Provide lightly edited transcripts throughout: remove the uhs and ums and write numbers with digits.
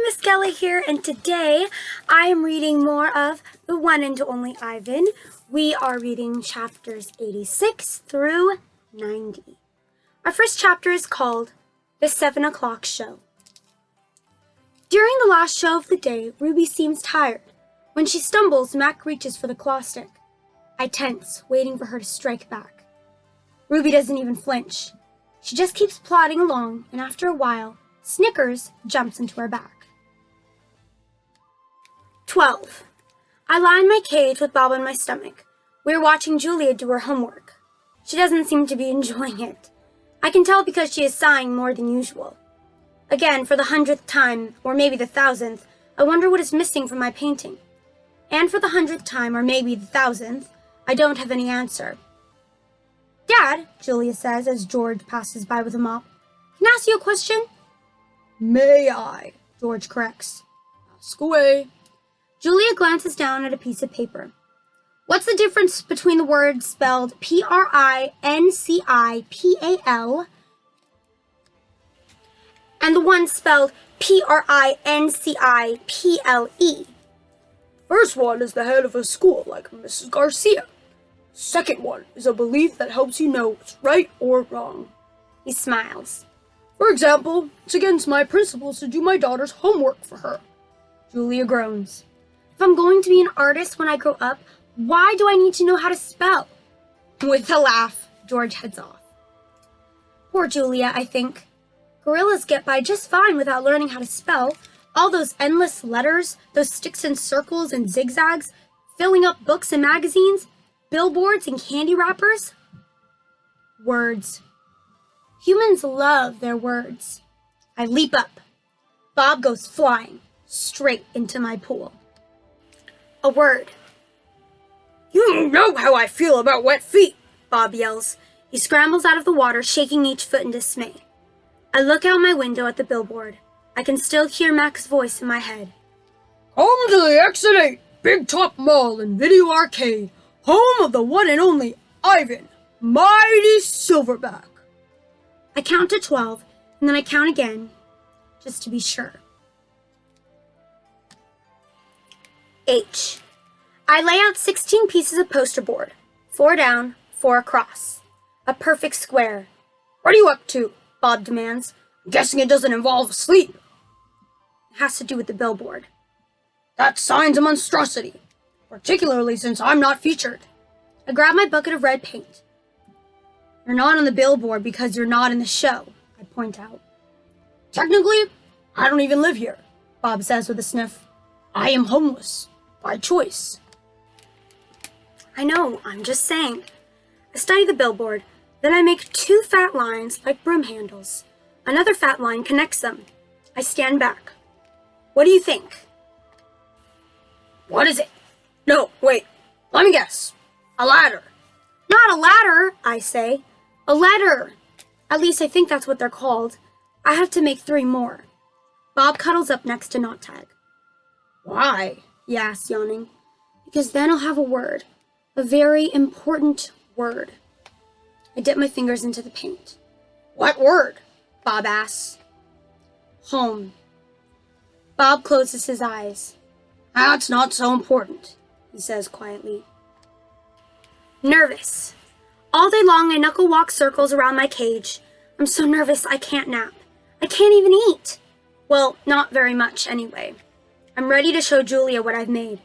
Miss Kelly here, and today I am reading more of The One and Only Ivan. We are reading chapters 86 through 90. Our first chapter is called The 7 o'clock Show. During the last show of the day, Ruby seems tired. When she stumbles, Mac reaches for the claw stick. I tense, waiting for her to strike back. Ruby doesn't even flinch. She just keeps plodding along, and after a while, Snickers jumps into her back. 12. I lie in my cage with Bob on my stomach. We are watching Julia do her homework. She doesn't seem to be enjoying it. I can tell because she is sighing more than usual. Again, for the 100th time, or maybe the 1000th, I wonder what is missing from my painting. And for the 100th time, or maybe the 1000th, I don't have any answer. Dad, Julia says as George passes by with a mop, can I ask you a question? May I? George corrects. Ask away. Julia glances down at a piece of paper. What's the difference between the words spelled P-R-I-N-C-I-P-A-L and the one spelled P-R-I-N-C-I-P-L-E? First one is the head of a school, like Mrs. Garcia. Second one is a belief that helps you know what's right or wrong. He smiles. For example, it's against my principles to do my daughter's homework for her. Julia groans. If I'm going to be an artist when I grow up, why do I need to know how to spell? With a laugh, George heads off. Poor Julia, I think. Gorillas get by just fine without learning how to spell. All those endless letters, those sticks and circles and zigzags, filling up books and magazines, billboards and candy wrappers. Words. Humans love their words. I leap up. Bob goes flying, straight into my pool. A word. You know how I feel about wet feet, Bob yells. He scrambles out of the water, shaking each foot in dismay. I look out my window at the billboard. I can still hear Mac's voice in my head. Come to the Exit 8 Big Top Mall and Video Arcade, home of the one and only Ivan, mighty Silverback. I count to 12, and then I count again, just to be sure. H. I lay out 16 pieces of poster board, 4 down, 4 across. A perfect square. What are you up to? Bob demands. I'm guessing it doesn't involve sleep. It has to do with the billboard. That sign's a monstrosity, particularly since I'm not featured. I grab my bucket of red paint. You're not on the billboard because you're not in the show, I point out. Technically, I don't even live here, Bob says with a sniff. I am homeless, by choice. I know, I'm just saying. I study the billboard, then I make 2 fat lines like broom handles. Another fat line connects them. I stand back. What do you think? What is it? No, wait, let me guess. A ladder. Not a ladder, I say. A letter. At least I think that's what they're called. I have to make 3 more. Bob cuddles up next to Knot Tag. Why? He asks, yawning. Because then I'll have a word. A very important word. I dip my fingers into the paint. What word? Bob asks. Home. Bob closes his eyes. That's not so important, he says quietly. Nervous. All day long I knuckle walk circles around my cage. I'm so nervous I can't nap. I can't even eat. Well, not very much anyway. I'm ready to show Julia what I've made.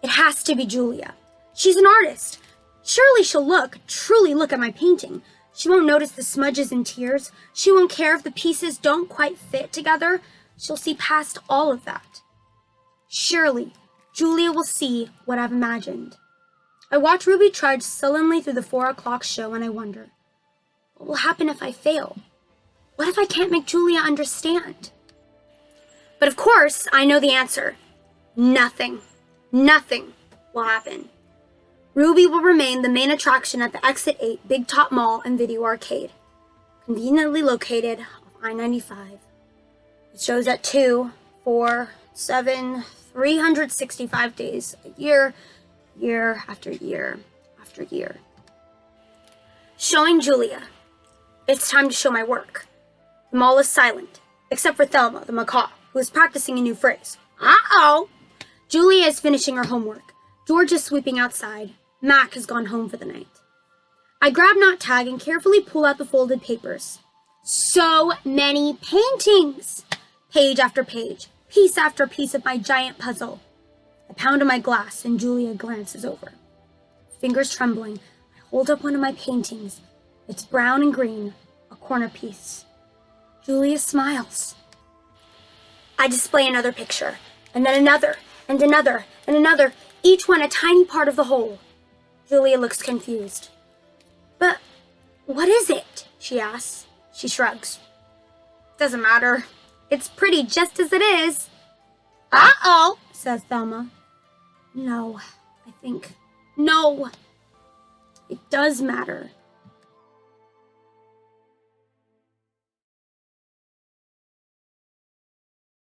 It has to be Julia. She's an artist. Surely she'll truly look at my painting. She won't notice the smudges and tears. She won't care if the pieces don't quite fit together. She'll see past all of that. Surely, Julia will see what I've imagined. I watch Ruby trudge sullenly through the 4 o'clock show and I wonder, what will happen if I fail? What if I can't make Julia understand? But of course, I know the answer. Nothing. Nothing will happen. Ruby will remain the main attraction at the Exit 8 Big Top Mall and Video Arcade, conveniently located off I-95. It shows at 2, 4, 7, 365 days a year, year after year after year. Showing Julia. It's time to show my work. The mall is silent. except for Thelma, the macaw, who is practicing a new phrase. Uh-oh! Julia is finishing her homework. George is sweeping outside. Mac has gone home for the night. I grab Knot Tag and carefully pull out the folded papers. So many paintings! Page after page, piece after piece of my giant puzzle. I pound on my glass and Julia glances over. Fingers trembling, I hold up one of my paintings. It's brown and green, a corner piece. Julia smiles. I display another picture, and then another, and another, and another, each one a tiny part of the whole. Julia looks confused. But what is it? She asks. She shrugs. Doesn't matter. It's pretty just as it is. Uh-oh, says Thelma. No, I think. No, it does matter.